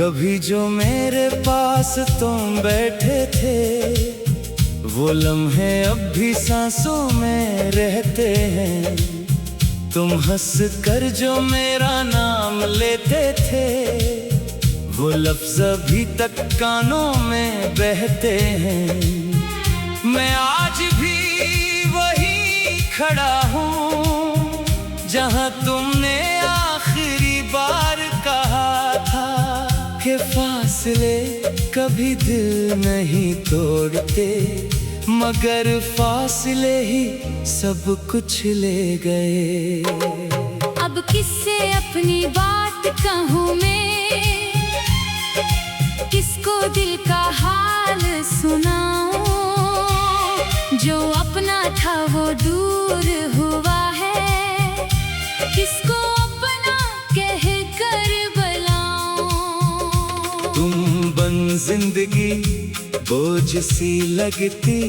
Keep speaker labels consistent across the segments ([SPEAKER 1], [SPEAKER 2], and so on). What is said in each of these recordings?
[SPEAKER 1] कभी जो मेरे पास तुम बैठे थे, वो लम्हे अब भी सांसों में रहते हैं। तुम हंस कर जो मेरा नाम लेते थे, वो लफ्ज़ अभी तक कानों में बहते हैं। मैं आज भी वही खड़ा हूँ जहाँ तुमने आखिरी बार कहा था कि फासले कभी दिल नहीं तोड़ते, मगर फासले ही सब कुछ ले गए।
[SPEAKER 2] अब किससे अपनी बात कहूँ मैं, किसको दिल का हाल सुनाऊं। जो अपना था वो दूर हुआ है, किसको अपना कह कर बुलाऊं।
[SPEAKER 1] तुम बन जिंदगी बोझ सी लगती,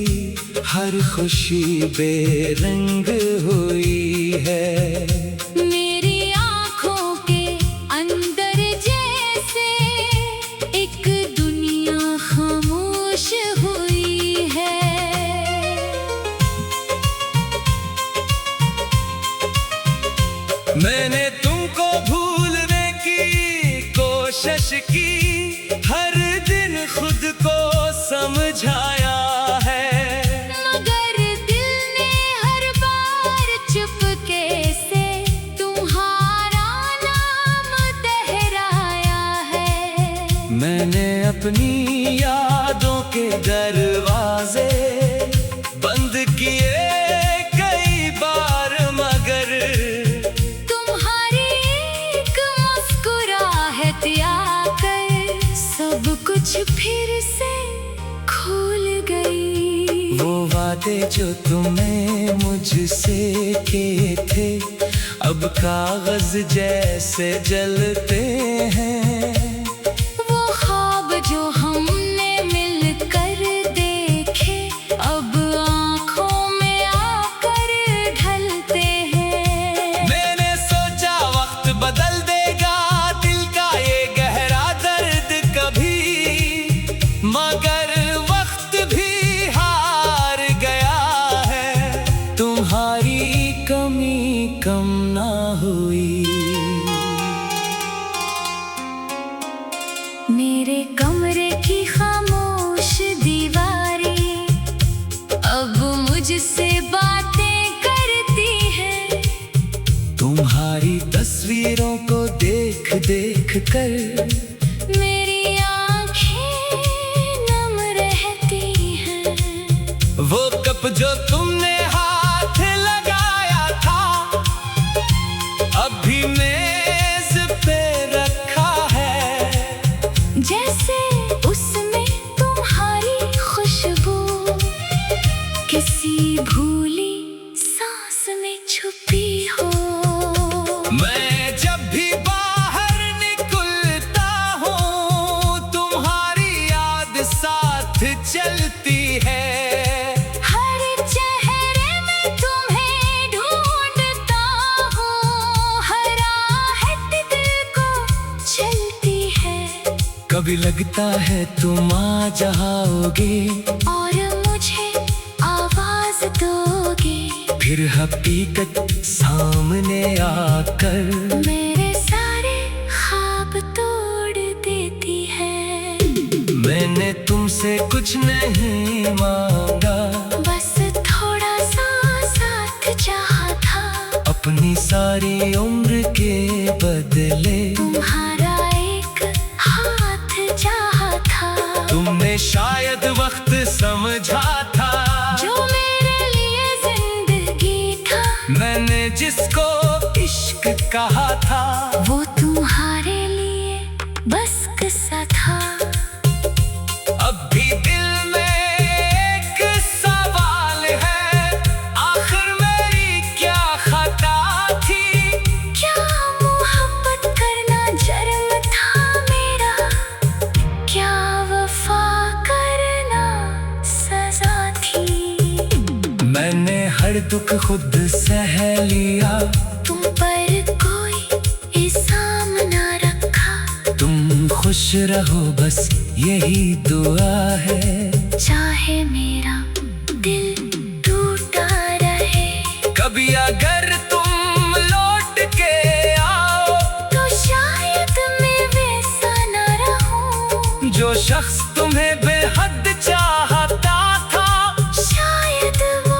[SPEAKER 1] हर खुशी बेरंग हुई है।
[SPEAKER 2] मेरी आँखों के अंदर जैसे एक दुनिया खामोश हुई है।
[SPEAKER 1] मैंने तुमको भूलने की कोशिश की, हर दिन खुद को समझाया है,
[SPEAKER 2] मगर दिल ने हर बार चुपके से तुम्हारा नाम दोहराया है।
[SPEAKER 1] मैंने अपनी यादों के दरवाजे बंद किए कई बार, मगर
[SPEAKER 2] तुम्हारी एक मुस्कुराहट आकर सब कुछ फिर से खुल गई।
[SPEAKER 1] वो वादे जो तुमने मुझसे किए थे, अब कागज जैसे जलते हैं।
[SPEAKER 2] वो ख्वाब जो हमने मिलकर देखे, अब आँखों में आकर ढलते हैं।
[SPEAKER 1] मैंने सोचा वक्त बदल देगा दिल का ये गहरा दर्द कभी, मगर वक्त भी हार गया है। तुम्हारी कमी कम ना हुई।
[SPEAKER 2] मेरे कमरे की खामोश दीवारें अब मुझसे बातें करती हैं।
[SPEAKER 1] तुम्हारी तस्वीरों को देख देख कर
[SPEAKER 2] मेरी आँखें नम रहती हैं।
[SPEAKER 1] वो कप जो तुमने हाथ लगाया था, अभी मेज पे रखा है।
[SPEAKER 2] जैसे उसमें तुम्हारी खुशबू किसी भूली सांस में छुपी हो।
[SPEAKER 1] मैं जब भी बाहर निकलता हूँ, तुम्हारी याद साथ चलती है।
[SPEAKER 2] हर चेहरे में तुम्हें ढूंढता हूँ, हर आहट दिल को चलती है।
[SPEAKER 1] कभी लगता है तुम आ जाओगे
[SPEAKER 2] और मुझे आवाज दोगे,
[SPEAKER 1] फिर हकीकत सामने आकर
[SPEAKER 2] मेरे सारे ख्वाब तोड़ देती है।
[SPEAKER 1] मैंने तुमसे कुछ नहीं मांगा,
[SPEAKER 2] बस थोड़ा सा साथ चाहा था,
[SPEAKER 1] अपनी सारी उम्र के बदले
[SPEAKER 2] तुम्हारा एक हाथ चाहा था।
[SPEAKER 1] तुमने शायद वक्त समझा था,
[SPEAKER 2] जो मेरे लिए जिंदगी था,
[SPEAKER 1] मैंने जिसको इश्क कहा था,
[SPEAKER 2] वो तुम्हारे लिए बस किस्सा था।
[SPEAKER 1] अब भी दिल में एक सवाल है, आखिर मेरी क्या खता थी।
[SPEAKER 2] क्या मोहब्बत करना जर्म था मेरा, क्या वफा करना सजा थी।
[SPEAKER 1] मैंने हर दुख खुद सह लिया,
[SPEAKER 2] तुम पर कोई इल्जाम ना रखा।
[SPEAKER 1] तुम खुश खुश रहो बस यही दुआ है।
[SPEAKER 2] चाहे मेरा दिल टूटा रहे,
[SPEAKER 1] कभी अगर तुम लौट के आओ
[SPEAKER 2] तो शायद मैं वैसा न रहूं।
[SPEAKER 1] जो शख्स तुम्हें बेहद चाहता था,
[SPEAKER 2] शायद वो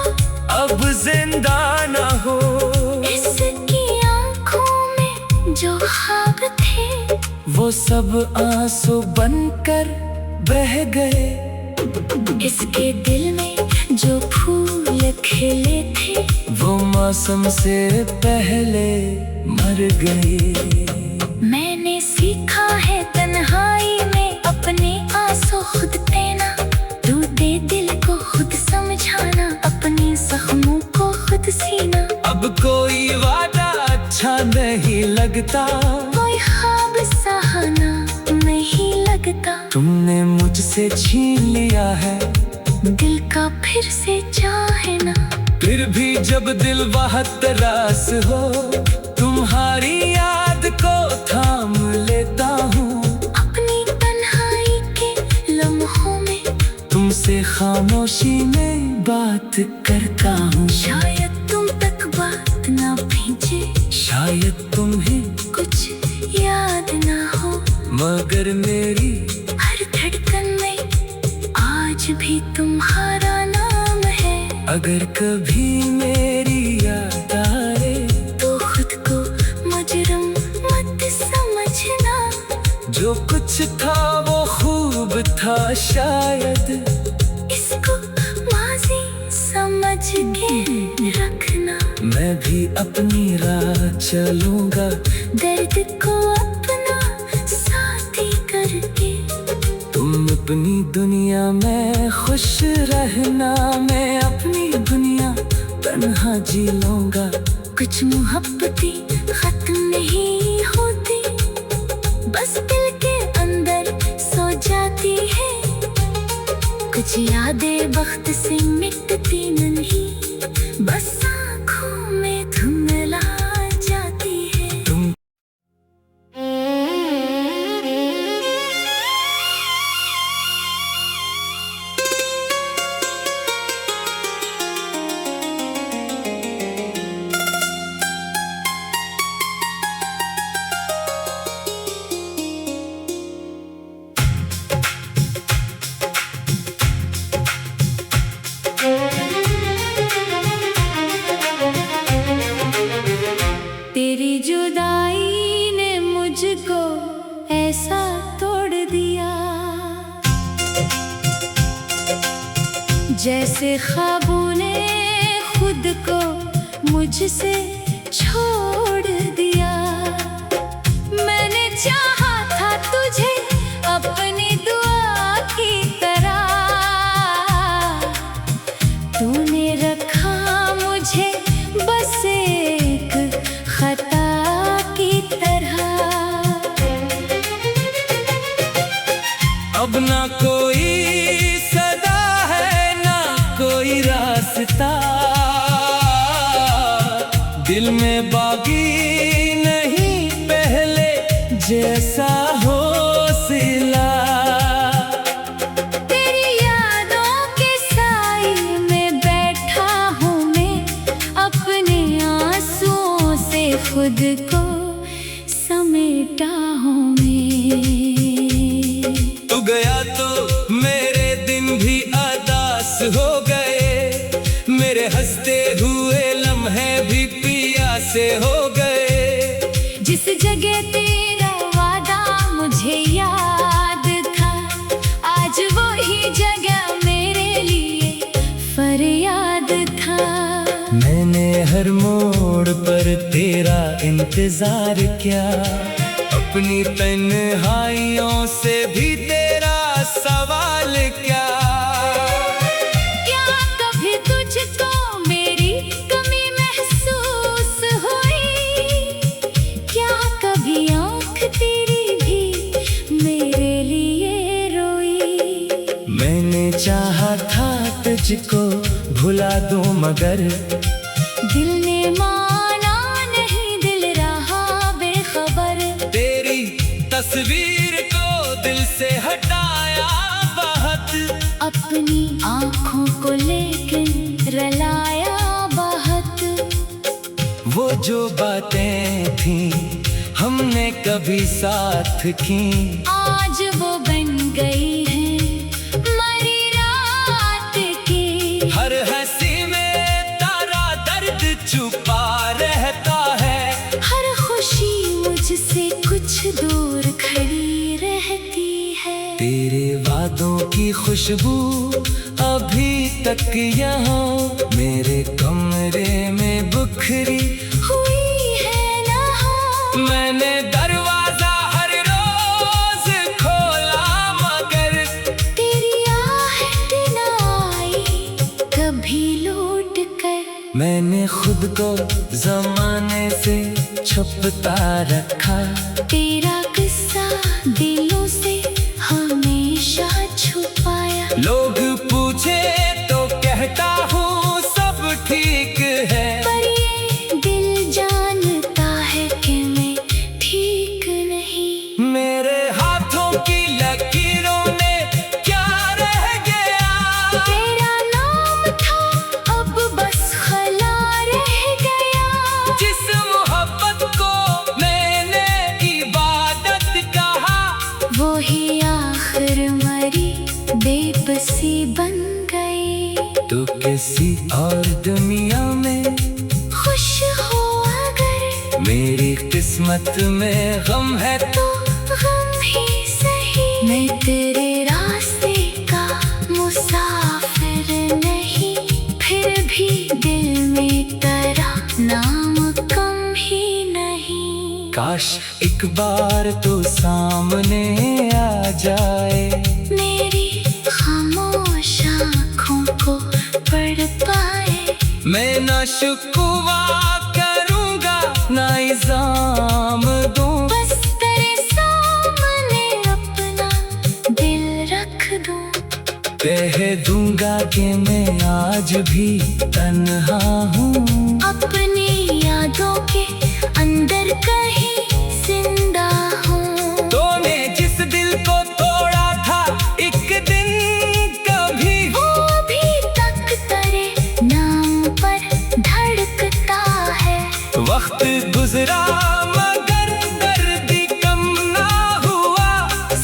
[SPEAKER 1] अब जिंदा न हो।
[SPEAKER 2] इसकी आंखों में जो ख्वाब थे,
[SPEAKER 1] वो सब आंसू बनकर बह गए।
[SPEAKER 2] इसके दिल में जो फूल खिले थे,
[SPEAKER 1] वो मौसम से पहले मर गए।
[SPEAKER 2] मैंने सीखा है तन्हाई में अपने आंसू खुद देना, टूटे दिल को खुद समझाना, अपने जख्मों को खुद सीना।
[SPEAKER 1] अब कोई वादा अच्छा नहीं लगता,
[SPEAKER 2] कोई ख्वाब सहाना नहीं लगता।
[SPEAKER 1] तुमने मुझसे छीन लिया है
[SPEAKER 2] दिल का फिर से चाहना,
[SPEAKER 1] फिर भी जब दिल बहुत रास हो, तुम्हारी याद को थाम लेता हूँ।
[SPEAKER 2] अपनी तन्हाई के लम्हों में
[SPEAKER 1] तुमसे खामोशी में बात करता हूँ।
[SPEAKER 2] शायद तुम तक बात ना पहुंचे,
[SPEAKER 1] शायद तुम्हें
[SPEAKER 2] कुछ याद ना हो,
[SPEAKER 1] मगर मेरी
[SPEAKER 2] हर धड़कन में आज भी तुम्हारा नाम है।
[SPEAKER 1] अगर कभी मेरी याद आए,
[SPEAKER 2] तो खुद को मुजरिम मत समझना।
[SPEAKER 1] जो कुछ था वो खूब था, शायद
[SPEAKER 2] इसको माजी समझ के रखना।
[SPEAKER 1] मैं भी अपनी राह चलूंगा,
[SPEAKER 2] दर्द को अपना साथी करके।
[SPEAKER 1] तुम अपनी दुनिया में खुश रहना, मैं अपनी दुनिया तन्हा जी लूंगा।
[SPEAKER 2] कुछ मोहब्बतें खत्म नहीं होती, बस दिल के अंदर सो जाती है। कुछ यादें वक्त से मिटती नहीं, बस आँखों में धुंधला जाती है।
[SPEAKER 1] तुम
[SPEAKER 2] तेरी जुदाई ने मुझको ऐसा तोड़ दिया, जैसे ख्वाबों ने खुद को मुझसे छोड़ दिया। मैंने चाहा था तुझे अपनी दुआ की तरह, तूने रखा मुझे बस एक खता की तरह।
[SPEAKER 1] अब ना कोई सदा है ना कोई रास्ता, दिल में बाकी नहीं पहले जैसा हौसला।
[SPEAKER 2] तेरी यादों के साए में बैठा हूँ मैं, अपने आंसुओं से खुद को समेटा हूँ मैं।
[SPEAKER 1] तू गया तो मेरे दिन भी अदास हो गए, मेरे हंसते हुए लम्हे भी पियासे हो गए।
[SPEAKER 2] जिस जगह तेरा वादा मुझे याद था, आज वही जगह मेरे लिए फरियाद था।
[SPEAKER 1] मैंने हर मोड़ पर तेरा इंतजार किया, अपनी तन्हाइयों से भी तेरा सवाल क्या।
[SPEAKER 2] क्या कभी तुझको मेरी कमी महसूस हुई? क्या कभी आँख तेरी भी मेरे लिए रोई?
[SPEAKER 1] मैंने चाहा था तुझको भुला दूं, मगर
[SPEAKER 2] दिल ने माना नहीं, दिल रहा बेखबर।
[SPEAKER 1] तेरी तस्वीर को से हटाया बहुत,
[SPEAKER 2] अपनी आँखों को लेकिन रलाया बहुत।
[SPEAKER 1] वो जो बातें थी हमने कभी साथ की,
[SPEAKER 2] आज वो बन गई है मरी रात की।
[SPEAKER 1] हर हंसी में तारा दर्द छुपा रहता है,
[SPEAKER 2] हर खुशी मुझसे कुछ दूर खड़ी रहती है।
[SPEAKER 1] तेरे वादों की खुशबू अभी तक यहाँ मेरे कमरे में बिखरी
[SPEAKER 2] हुई है ना।
[SPEAKER 1] मैंने दरवाजा हर रोज खोला मगर
[SPEAKER 2] तेरी आहट न आई कभी लौट कर।
[SPEAKER 1] मैंने खुद को जमाने से छुपता रखा,
[SPEAKER 2] तेरा किस्सा दिलों से हमेशा छुपाया।
[SPEAKER 1] लोग पूछे तो कहता हूँ सब ठीक है,
[SPEAKER 2] पर ये दिल जानता है कि मैं ठीक नहीं।
[SPEAKER 1] मेरे हाथों की लकीरों में क्या रह गया,
[SPEAKER 2] तेरा नाम था अब बस खला रह गया।
[SPEAKER 1] जिस मोहब्बत को मैंने इबादत कहा,
[SPEAKER 2] वो ही आखिर मरी बेबसी बन गई।
[SPEAKER 1] तो किसी और दुनिया में
[SPEAKER 2] खुश हो अगर,
[SPEAKER 1] मेरी किस्मत में गम है
[SPEAKER 2] तो गम ही सही। मैं तेरे रास्ते का मुसाफिर नहीं, फिर भी दिल में तेरा नाम कम ही नहीं।
[SPEAKER 1] काश एक बार तो सामने आ जाए,
[SPEAKER 2] मेरी खामोश आँखों को पढ़ पाए।
[SPEAKER 1] मैं ना शुक्वा करूँगा ना इल्जाम दूँ,
[SPEAKER 2] बस तेरे सामने अपना दिल रख दूं।
[SPEAKER 1] कह दूंगा कि मैं आज भी तन्हा हूँ,
[SPEAKER 2] अपनी यादों के अंदर कहीं जिंदा हूँ।
[SPEAKER 1] तूने जिस दिल को तोड़ा था एक दिन कभी,
[SPEAKER 2] वो अभी तक तेरे नाम पर धड़कता है।
[SPEAKER 1] वक्त गुजरा मगर दर्द कम ना हुआ,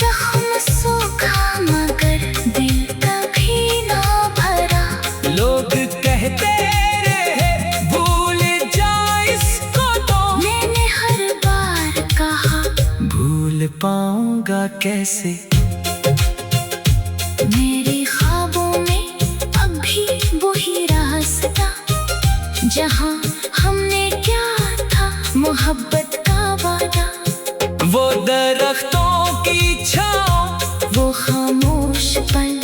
[SPEAKER 2] जख्म सूखा मगर दिल कभी ना भरा।
[SPEAKER 1] लोग कहते रहे भूल जा इसको, तो
[SPEAKER 2] मैंने हर बार कहा
[SPEAKER 1] भूल पाऊंगा कैसे।
[SPEAKER 2] मेरे ख्वाबों में अभी वही रास्ता, जहाँ हमने क्या था मोहब्बत का वादा।
[SPEAKER 1] वो दरख्तों की छाँव,
[SPEAKER 2] वो खामोश पल,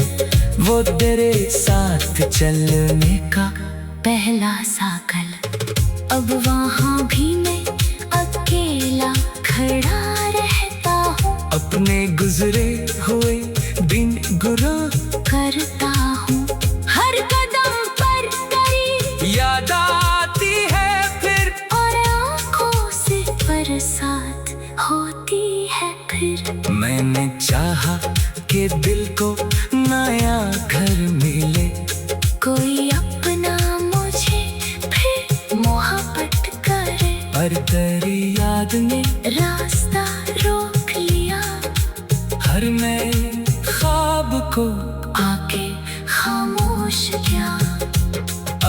[SPEAKER 1] वो तेरे साथ चलने का
[SPEAKER 2] पहला साकल। अब वहाँ भी मैं अकेला खड़ा रहता हूँ।
[SPEAKER 1] अपने गुजरे हुए दिन गुरा
[SPEAKER 2] करता हूँ हर कदम पर तेरी
[SPEAKER 1] याद आती है फिर,
[SPEAKER 2] और आँखों से बरसात होती है फिर।
[SPEAKER 1] मैंने चाहा कि दिल को नया घर मिले,
[SPEAKER 2] कोई अपना मुझे फिर मोहब्बत करे।
[SPEAKER 1] पर तेरी याद ने
[SPEAKER 2] रास्ता रोक लिया,
[SPEAKER 1] हर मैं ख्वाब को
[SPEAKER 2] आके खामोश किया।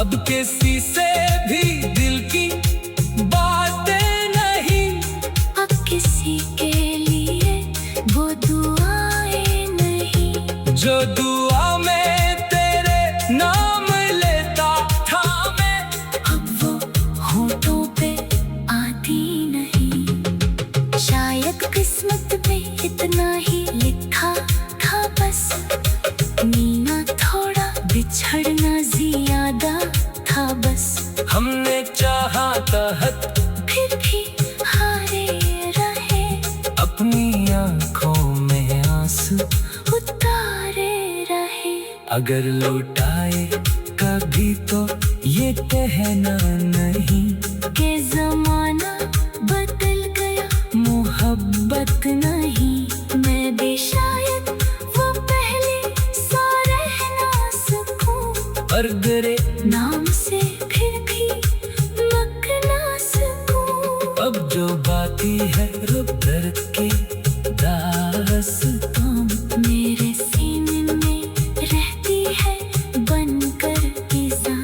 [SPEAKER 1] अब किसी से भी दिल की बातें नहीं,
[SPEAKER 2] अब किसी के लिए वो दुआएं नहीं,
[SPEAKER 1] जो दुआ में तेरे नाम लेता था मैं,
[SPEAKER 2] अब वो होठों पे आती नहीं। शायद किस्मत में इतना ही लिखा था बस, मीना थोड़ा बिछड़ना ज्यादा था बस।
[SPEAKER 1] हमने चाहा तहत
[SPEAKER 2] फिर भी हारे रहे,
[SPEAKER 1] अपनी आंखों में आंसू
[SPEAKER 2] उतारे रहे।
[SPEAKER 1] अगर लौटाए कभी तो ये कहना नहीं
[SPEAKER 2] के जमाना बदल गया,
[SPEAKER 1] मोहब्बत
[SPEAKER 2] नहीं। मैं भी शायद
[SPEAKER 1] दर्द के दास्तां
[SPEAKER 2] मेरे सीने में रहती है बनकर किसा,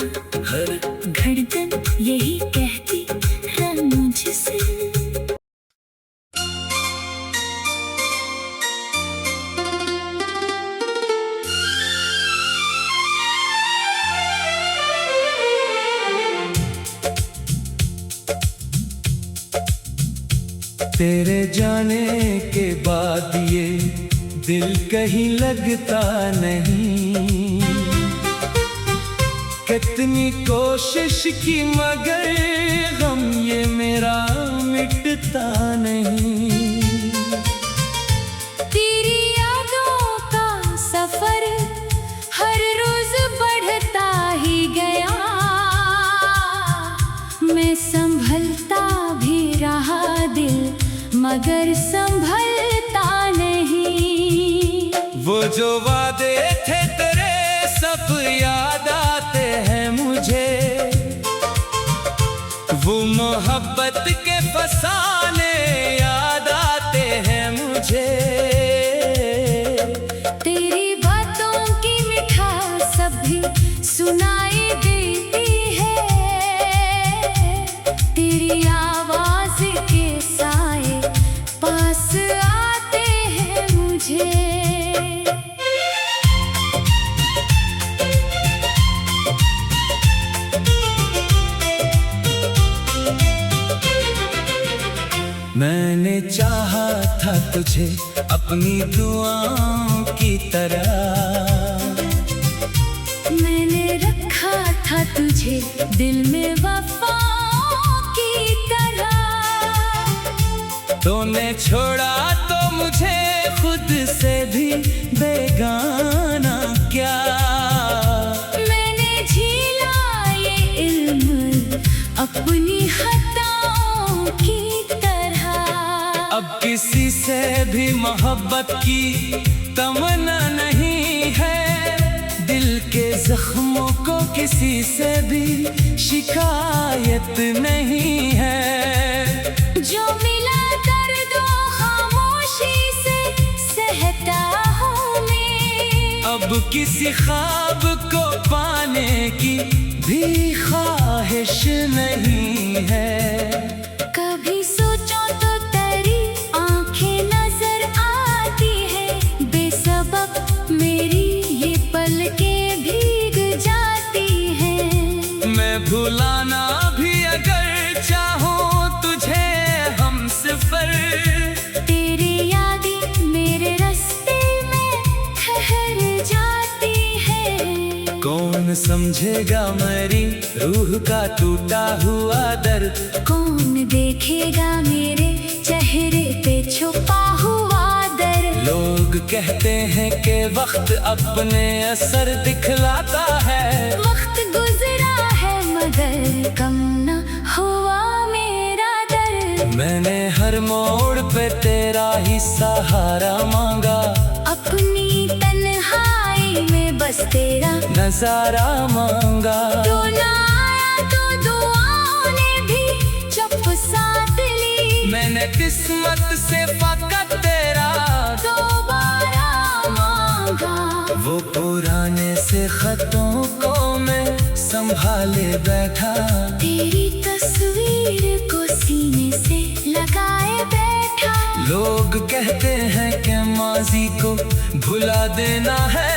[SPEAKER 1] हर
[SPEAKER 2] धड़कन यही कहती है मुझसे।
[SPEAKER 1] तेरे जाने के बाद ये दिल कहीं लगता नहीं, कितनी कोशिश की मगर गम ये मेरा मिटता नहीं।
[SPEAKER 2] तेरी यादों का सफर हर रोज बढ़ता ही गया, मैं संभलता भी रहा दिल मगर संभलता नहीं।
[SPEAKER 1] वो जो वादे थे तेरे सब याद आते हैं मुझे, वो मोहब्बत के फसाने याद आते हैं मुझे।
[SPEAKER 2] तेरी बातों की मिठास सभी सुनाई देती है, तेरी आवाज के साए पास आते हैं मुझे।
[SPEAKER 1] मैंने चाहा था तुझे अपनी दुआओं की तरह,
[SPEAKER 2] मैंने रखा था तुझे दिल में वफाओं की तरह,
[SPEAKER 1] तूने छोड़ा तो मुझे खुद से भी बेगाना क्या।
[SPEAKER 2] मैंने झीला ये इल्म अपनी खताओं की तरह,
[SPEAKER 1] अब किसी से भी मोहब्बत की तमन्ना नहीं है, दिल के जख्मों को किसी से भी शिकायत नहीं है।
[SPEAKER 2] जो मिला दर्दों खामोशी से सहता हूँ मैं,
[SPEAKER 1] अब किसी ख्वाब को पाने की भी ख्वाहिश नहीं है।
[SPEAKER 2] कभी सोचो तो तेरी आंखें नजर आती है, बेसबब मेरी ये पलकें भीग जाती हैं।
[SPEAKER 1] मैं भुलाना भी अगर चाहूँ तुझे हम सफर,
[SPEAKER 2] तेरी यादें मेरे रास्ते में ठहर जाती है।
[SPEAKER 1] कौन समझेगा मेरी रूह का टूटा हुआ दर्द,
[SPEAKER 2] कौन देखेगा मेरे चेहरे पे छुपा हुआ दर्द।
[SPEAKER 1] लोग कहते हैं कि वक्त अपने असर दिखलाता है,
[SPEAKER 2] वक्त गुजरा है मगर कम न हुआ मेरा दर्द।
[SPEAKER 1] मैंने हर मोड़ पे तेरा ही सहारा मांगा,
[SPEAKER 2] अपनी तन्हाई में बस तेरा
[SPEAKER 1] नजारा मांगा।
[SPEAKER 2] तू ना आया तो दुआओं ने भी चुप साथ ली,
[SPEAKER 1] मैंने किस्मत से फकत तेरा
[SPEAKER 2] दोबारा मांगा।
[SPEAKER 1] वो पुराने से खतों को मैं संभाले बैठा,
[SPEAKER 2] तेरी तस्वीर को सीने से लगाए बैठा।
[SPEAKER 1] लोग कहते हैं कि माजी को भुला देना है,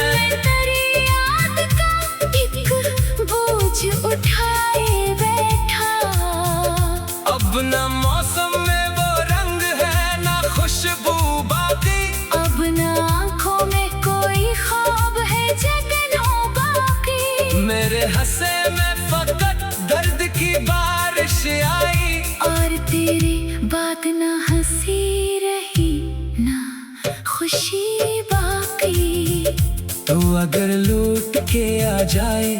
[SPEAKER 2] मैं तेरी याद का एक बोझ उठाए बैठा।
[SPEAKER 1] अब न मौसम में वो रंग है ना खुशबू बाकी,
[SPEAKER 2] अब न आँखों में कोई ख्वाब है जगनों बाकी।
[SPEAKER 1] मेरे हंसे में फकत दर्द की बारिश आई,
[SPEAKER 2] और तेरी बात ना हंसी रही ना खुशी बाकी।
[SPEAKER 1] तो अगर लूट के आ जाए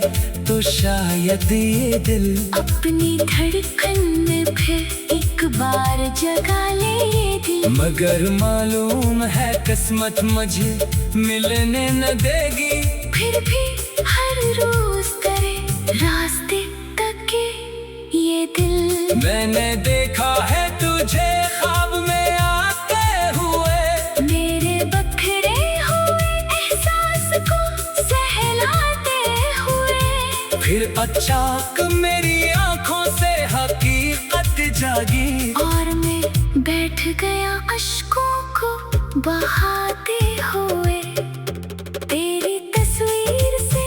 [SPEAKER 1] तो शायद ये दिल
[SPEAKER 2] अपनी धड़कन में फिर एक बार जगा ले ये दिल।
[SPEAKER 1] मगर मालूम है किस्मत मुझे मिलने न देगी,
[SPEAKER 2] फिर भी हर रोज करे रास्ते तक के ये दिल।
[SPEAKER 1] मैंने देखा है तुझे ख्वाब में अचानक मेरी आंखों से हकीकत जागी
[SPEAKER 2] और मैं बैठ गया अश्कों को बहाते हुए। तेरी तस्वीर से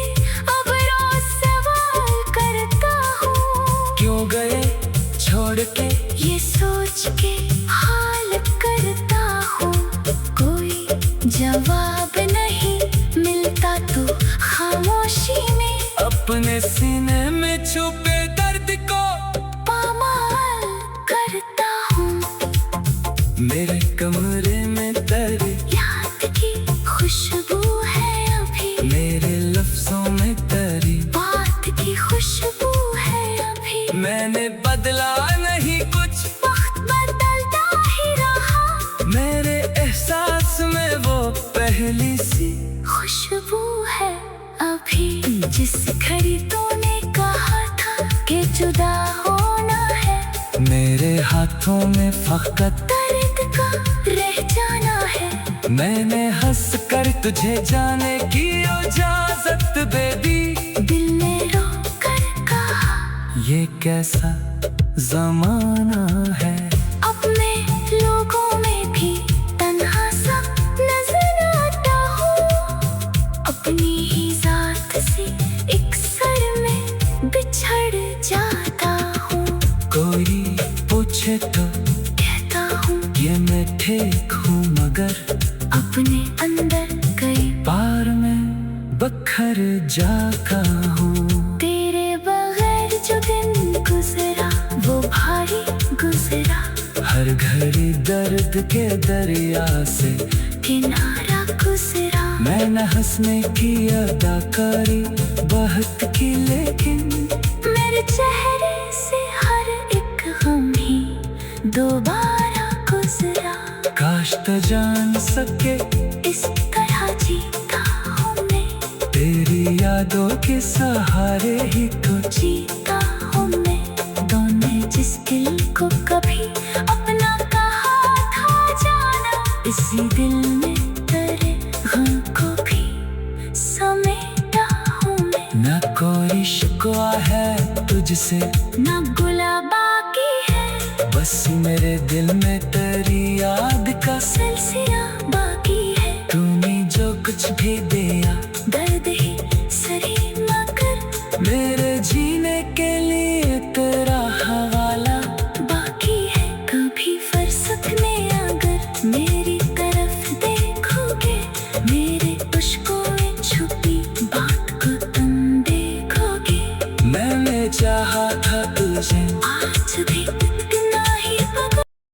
[SPEAKER 2] अब रोज सवाल करता हूँ,
[SPEAKER 1] क्यों गए छोड़ के
[SPEAKER 2] ये सोच के हाल करता हूँ। कोई जवाब नहीं मिलता तो खामोशी में
[SPEAKER 1] अपने सीने में छुपे दर्द को
[SPEAKER 2] पामाल करता हूँ।
[SPEAKER 1] मेरे कमरे में तेरी
[SPEAKER 2] याद की खुशबू है अभी,
[SPEAKER 1] मेरे लफ्जों में तेरी
[SPEAKER 2] बात की खुशबू है अभी।
[SPEAKER 1] मैंने बदला नहीं कुछ,
[SPEAKER 2] वक्त बदलता ही रहा,
[SPEAKER 1] मेरे एहसास में वो पहली सी
[SPEAKER 2] खुशबू है अभी। जिस घड़ी तूने कहा था कि जुदा होना है,
[SPEAKER 1] मेरे हाथों में फकत
[SPEAKER 2] दर्द का रह जाना है।
[SPEAKER 1] मैंने हंस कर तुझे जाने की इजाजत दे दी।
[SPEAKER 2] दिल ने रो कर कहा
[SPEAKER 1] ये कैसा जमाना है,
[SPEAKER 2] अपने लोगों में भी तन्हा सा नजर आता हूँ। अपनी ही जात से एक सर में बिछड़ जाता हूँ।
[SPEAKER 1] कोई पूछे तो
[SPEAKER 2] कहता हूँ
[SPEAKER 1] ये मैं ठीक हूँ, मगर
[SPEAKER 2] अपने अंदर कई
[SPEAKER 1] बार मैं बखर जाता हूँ।
[SPEAKER 2] तेरे बगैर जो दिन गुजरा वो भारी गुजरा,
[SPEAKER 1] हर घड़ी दर्द के दरिया से
[SPEAKER 2] किनारा गुजरा।
[SPEAKER 1] मैं न हंसने की अदाकारी बहुत की, लेकिन
[SPEAKER 2] मेरे चेहरे से हर एक गम ही दोबारा गुजरा।
[SPEAKER 1] काश तो जान सके
[SPEAKER 2] इस तरह जीता हूँ मैं,
[SPEAKER 1] तेरी यादों के सहारे ही तो
[SPEAKER 2] जीता हूँ मैं। तूने जिस दिल को कभी अपना कहा था जाना, इसी दिल में तेरे गम को भी समेटा हूँ मैं।
[SPEAKER 1] न कोई शिकवा है तुझसे,
[SPEAKER 2] ना गुला बाकी है,
[SPEAKER 1] बस मेरे दिल में तेरी याद का
[SPEAKER 2] सिलसिला बाकी है।
[SPEAKER 1] तूने जो कुछ भी दिया